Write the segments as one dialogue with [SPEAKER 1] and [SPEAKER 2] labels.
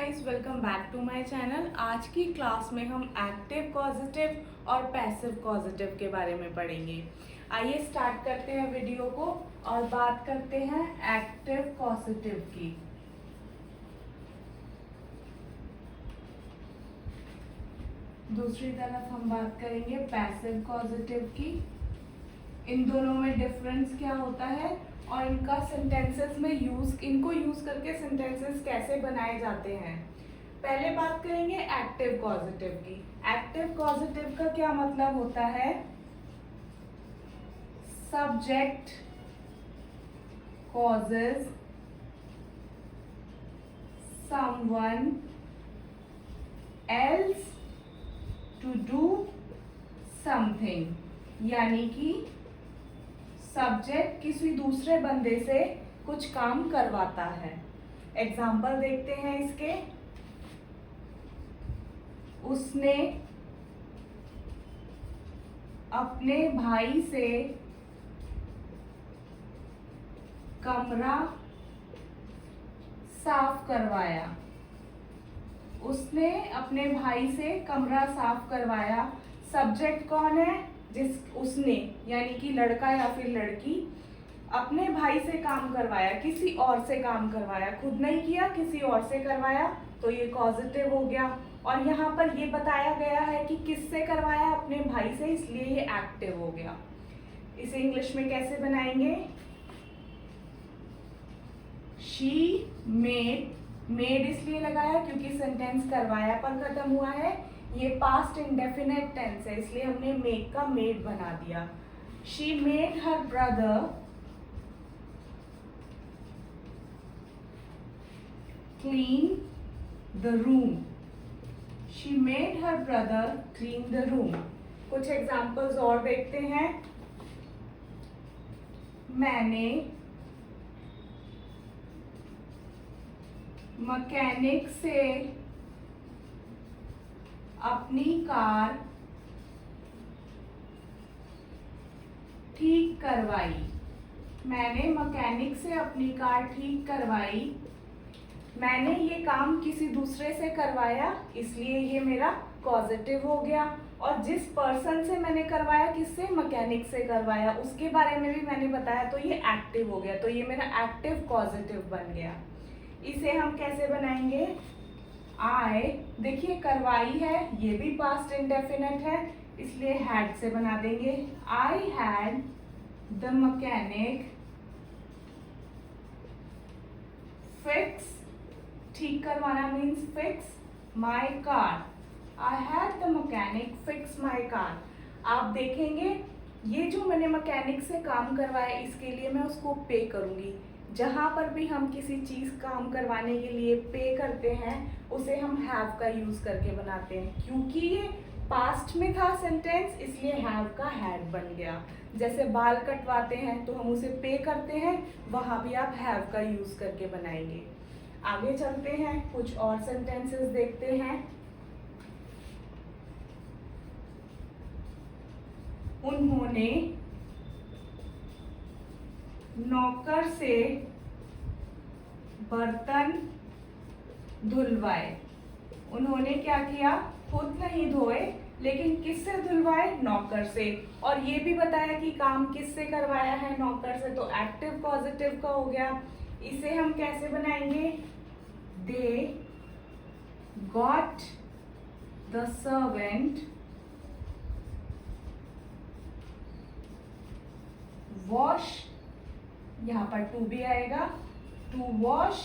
[SPEAKER 1] Guys, welcome back to my channel. आज की class में हम एक्टिव कॉजेटिव और पैसिव कॉजेटिव के बारे में पढ़ेंगे। आइए स्टार्ट करते हैं वीडियो को और बात करते हैं एक्टिव कॉजेटिव की। दूसरी तरफ हम बात करेंगे पैसिव कॉजेटिव की। इन दोनों में डिफरेंस क्या होता है और इनका सेंटेंसेस में इनको यूज करके सेंटेंसेस कैसे बनाए जाते हैं। पहले बात करेंगे एक्टिव कॉजेटिव की। एक्टिव कॉजेटिव का क्या मतलब होता है? Subject causes someone else to do something, यानी कि सब्जेक्ट किसी दूसरे बंदे से कुछ काम करवाता है। एग्जाम्पल देखते हैं इसके। उसने अपने भाई से कमरा साफ करवाया। उसने अपने भाई से कमरा साफ करवाया। सब्जेक्ट कौन है? उसने यानी कि लड़का या फिर लड़की अपने भाई से काम करवाया, किसी और से काम करवाया, खुद नहीं किया, किसी और से करवाया, तो ये कॉजेटिव हो गया। और यहाँ पर ये बताया गया है कि किससे करवाया? अपने भाई से, इसलिए ये एक्टिव हो गया। इसे इंग्लिश में कैसे बनाएंगे? शी मेड इसलिए लगाया क्योंकि सेंटेंस करवाया पर खत्म हुआ है। ये पास्ट इंडेफिनिट टेंस है, इसलिए हमने मेक का मेड बना दिया। She made her brother clean the room. She made her brother clean the room. कुछ एग्जाम्पल्स और देखते हैं। मैंने मैकेनिक से अपनी कार ठीक करवाई। मैंने मैकेनिक से अपनी कार ठीक करवाई। मैंने ये काम किसी दूसरे से करवाया, इसलिए ये मेरा कॉजेटिव हो गया। और जिस पर्सन से मैंने करवाया, किससे? मैकेनिक से करवाया, उसके बारे में भी मैंने बताया, तो ये एक्टिव हो गया। तो ये मेरा एक्टिव कॉजेटिव बन गया। इसे हम कैसे बनाएंगे? आई, देखिए करवाई है, ये भी पास्ट इंडेफिनिट है, इसलिए हैड से बना देंगे। I had the mechanic fix, ठीक करवाना means fix my car. I had the mechanic fix my car. आप देखेंगे ये जो मैंने मैकेनिक से काम करवाया, इसके लिए मैं उसको पे करूंगी। जहां पर भी हम किसी चीज काम करवाने के लिए पे करते हैं, उसे हम हैव का यूज करके बनाते हैं। क्योंकि ये पास्ट में था सेंटेंस, इसलिए हैव का हैड बन गया। जैसे बाल कटवाते हैं तो हम उसे पे करते हैं, वहां भी आप हैव का यूज करके बनाएंगे। आगे चलते हैं, कुछ और सेंटेंसेस देखते हैं। उन्होंने नौकर से बर्तन धुलवाए। उन्होंने क्या किया? खुद नहीं धोए, लेकिन किससे धुलवाए? नौकर से। और ये भी बताया कि काम किससे करवाया है? नौकर से। तो एक्टिव पॉजिटिव का हो गया। इसे हम कैसे बनाएंगे? They got the servant wash, यहाँ पर टू भी आएगा, to wash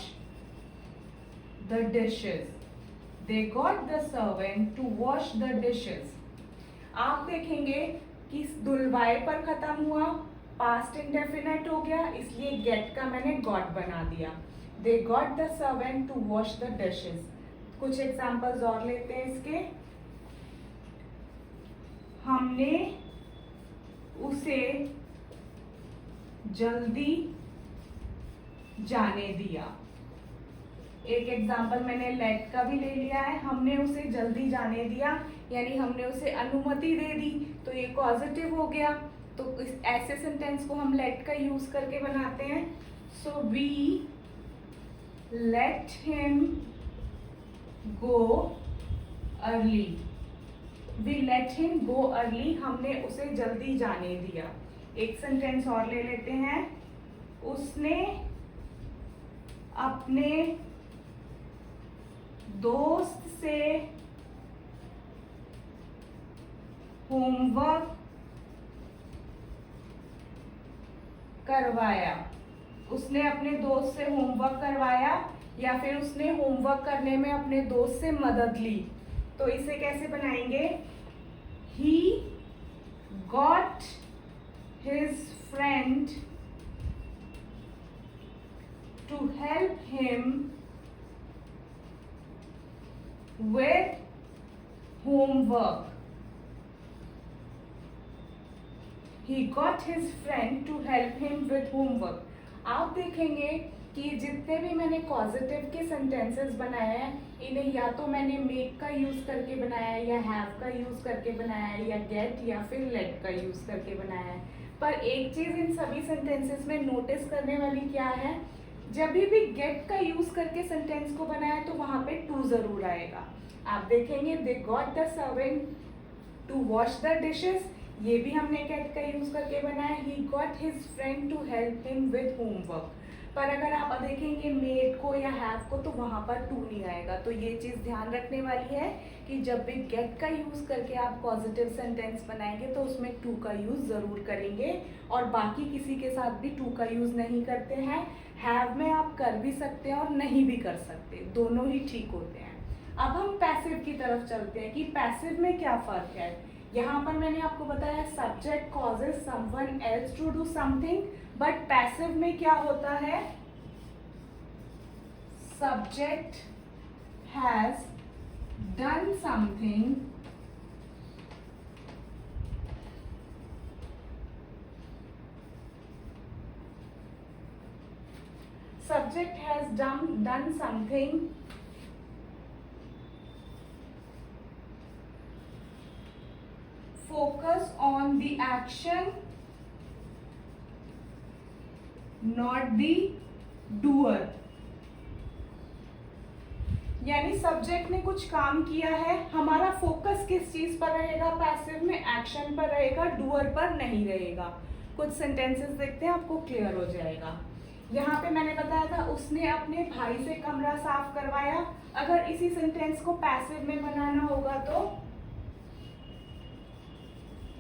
[SPEAKER 1] the dishes. They got the servant to wash the dishes. आप देखेंगे कि धुलवाए पर खत्म हुआ, पास्ट इंडेफिनिट हो गया, इसलिए गेट का मैंने गॉट बना दिया। They got the servant to wash the dishes. कुछ एग्जांपल्स और लेते हैं इसके। हमने उसे जल्दी जाने दिया। एक एग्जाम्पल मैंने लेट का भी ले लिया है। हमने उसे जल्दी जाने दिया, यानी हमने उसे अनुमति दे दी, तो ये पॉजिटिव हो गया। तो इस ऐसे सेंटेंस को हम लेट का यूज करके बनाते हैं। So we let him go early. We let him go early. हमने उसे जल्दी जाने दिया. एक सेंटेंस और ले लेते हैं. उसने अपने दोस्त से होमवर्क करवाया. उसने अपने दोस्त से होमवर्क करवाया या फिर उसने होमवर्क करने में अपने दोस्त से मदद ली. तो इसे कैसे बनाएंगे? He got his friend to help him with homework. He got his friend to help him with homework. आप देखेंगे कि जितने भी मैंने कॉजेटिव के सेंटेंसेस बनाए हैं, इन्हें या तो मैंने मेक का यूज करके बनाया है, या हैव का यूज करके बनाया है, या गेट या फिर लेट का यूज करके बनाया है. पर एक चीज इन सभी सेंटेंसेस में नोटिस करने वाली क्या है? जब भी गेट का यूज करके सेंटेंस को बनाया तो वहां पे टू जरूर आएगा. आप देखेंगे they got the servant to wash the dishes, ये भी हमने गेट का यूज करके बनाया. He got his friend to help him with homework. पर अगर आप देखेंगे मेड को या हैव को तो वहां पर टू नहीं आएगा. तो ये चीज ध्यान रखने वाली है कि जब भी गेट का यूज करके आप पॉजिटिव सेंटेंस बनाएंगे तो उसमें टू का यूज जरूर करेंगे, और बाकी किसी के साथ भी टू का यूज नहीं करते हैं. हैव में आप कर भी सकते हैं और नहीं भी कर सकते, दोनों ही ठीक होते हैं. अब हम पैसिव की तरफ चलते हैं कि पैसिव में क्या फर्क है. यहाँ पर मैंने आपको बताया subject causes someone else to do something, but passive में क्या होता है? Subject has done something subject has done something focus on the action not the doer. यानी सब्जेक्ट ने कुछ काम किया है, हमारा फोकस किस चीज पर रहेगा? पैसिव में एक्शन पर रहेगा, डूअर पर नहीं रहेगा. कुछ सेंटेंसेस देखते हैं, आपको क्लियर हो जाएगा. यहाँ पे मैंने बताया था उसने अपने भाई से कमरा साफ करवाया. अगर इसी सेंटेंस को पैसिव में बनाना होगा तो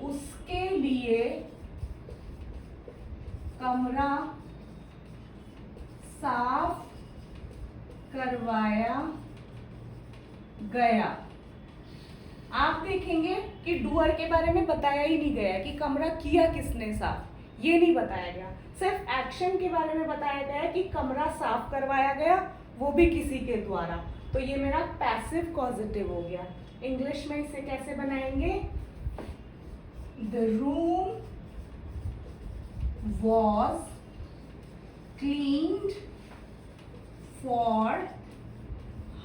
[SPEAKER 1] उसके लिए कमरा साफ करवाया गया. आप देखेंगे कि डूअर के बारे में बताया ही नहीं गया कि कमरा किया किसने साफ, ये नहीं बताया गया. सिर्फ एक्शन के बारे में बताया गया है कि कमरा साफ करवाया गया, वो भी किसी के द्वारा. तो ये मेरा पैसिव पॉजिटिव हो गया. इंग्लिश में इसे कैसे बनाएंगे? The room was cleaned for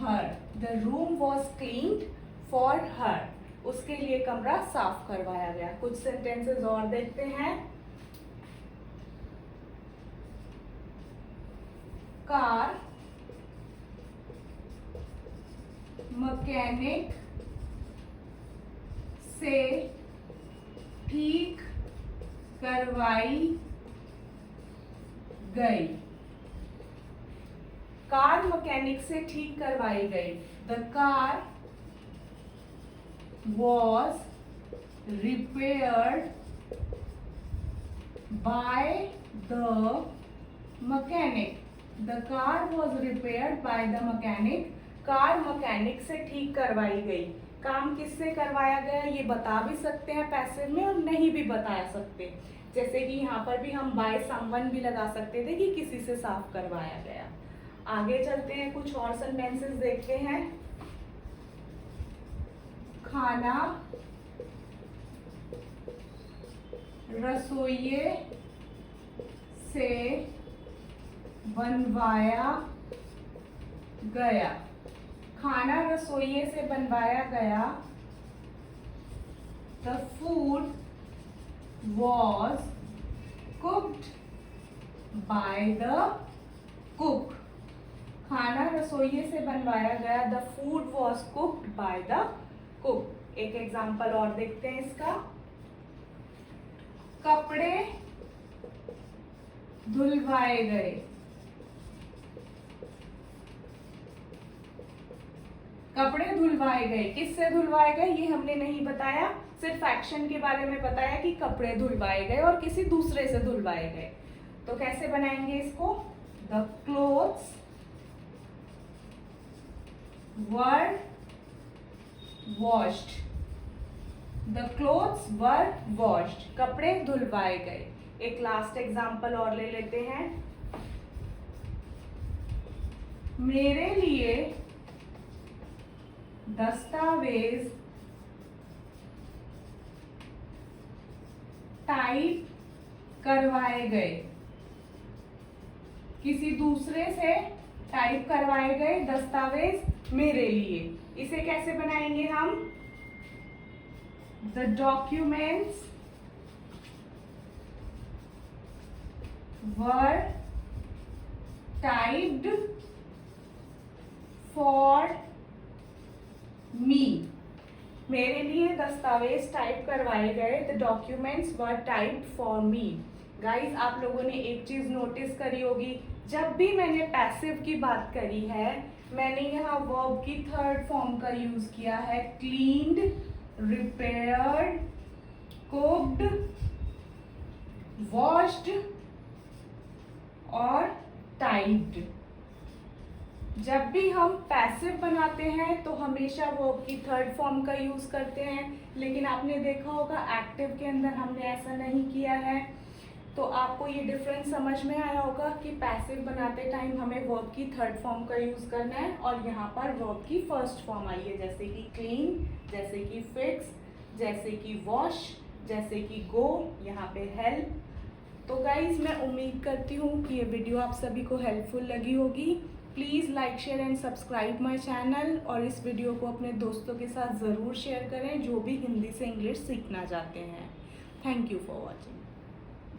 [SPEAKER 1] her. The room was cleaned for her. उसके लिए कमरा साफ करवाया गया. कुछ सेंटेंसेस और देखते हैं. कार मैकेनिक से ठीक करवाई गई. कार मैकेनिक से ठीक करवाई गई. The car was repaired by the mechanic. The car was repaired by the mechanic. Car mechanic से ठीक करवाई गई. काम किससे करवाया गया ये बता भी सकते हैं पैसिव में और नहीं भी बता सकते. जैसे कि यहाँ पर भी हम बाय समवन भी लगा सकते थे कि किसी से साफ करवाया गया. आगे चलते हैं, कुछ और सेंटेंसेस देखते हैं. खाना रसोइये से बनवाया गया. खाना रसोइये से बनवाया गया. The food was cooked by the cook. खाना रसोइये से बनवाया गया, the food was cooked by the cook. एक एग्जाम्पल और देखते हैं इसका, कपड़े धुलवाए गए। कपड़े धुलवाए गए, किससे धुलवाए गए ये हमने नहीं बताया, सिर्फ एक्शन के बारे में बताया कि कपड़े धुलवाए गए और किसी दूसरे से धुलवाए गए। तो कैसे बनाएंगे इसको, the clothes were washed, the clothes were washed, कपड़े धुलवाए गए। एक लास्ट एग्जाम्पल और ले लेते हैं, मेरे लिए दस्तावेज टाइप करवाए गए, किसी दूसरे से टाइप करवाए गए दस्तावेज मेरे लिए। इसे कैसे बनाएंगे हम, the documents were typed for me, मेरे लिए दस्तावेज टाइप करवाए गए, the documents were typed for me. Guys आप लोगों ने एक चीज नोटिस करी होगी, जब भी मैंने पैसिव की बात करी है मैंने यहाँ वर्ब की थर्ड फॉर्म का यूज किया है, क्लीन्ड, रिपेयर्ड, कुक्ड, वॉश्ड और टाइप्ड। जब भी हम पैसिव बनाते हैं तो हमेशा वर्ब की थर्ड फॉर्म का यूज करते हैं, लेकिन आपने देखा होगा एक्टिव के अंदर हमने ऐसा नहीं किया है। तो आपको ये डिफरेंस समझ में आया होगा कि पैसिव बनाते टाइम हमें वर्ब की थर्ड फॉर्म का यूज करना है और यहाँ पर वर्ब की फर्स्ट फॉर्म आई है, जैसे कि क्लीन, जैसे कि फिक्स, जैसे कि वॉश, जैसे कि गो, यहाँ पे हेल्प। तो गाइज मैं उम्मीद करती हूँ कि ये वीडियो आप सभी को हेल्पफुल लगी होगी। Please like, share and subscribe my channel और इस वीडियो को अपने दोस्तों के साथ ज़रूर शेयर करें जो भी हिंदी से इंग्लिश सीखना चाहते हैं। Thank you for watching.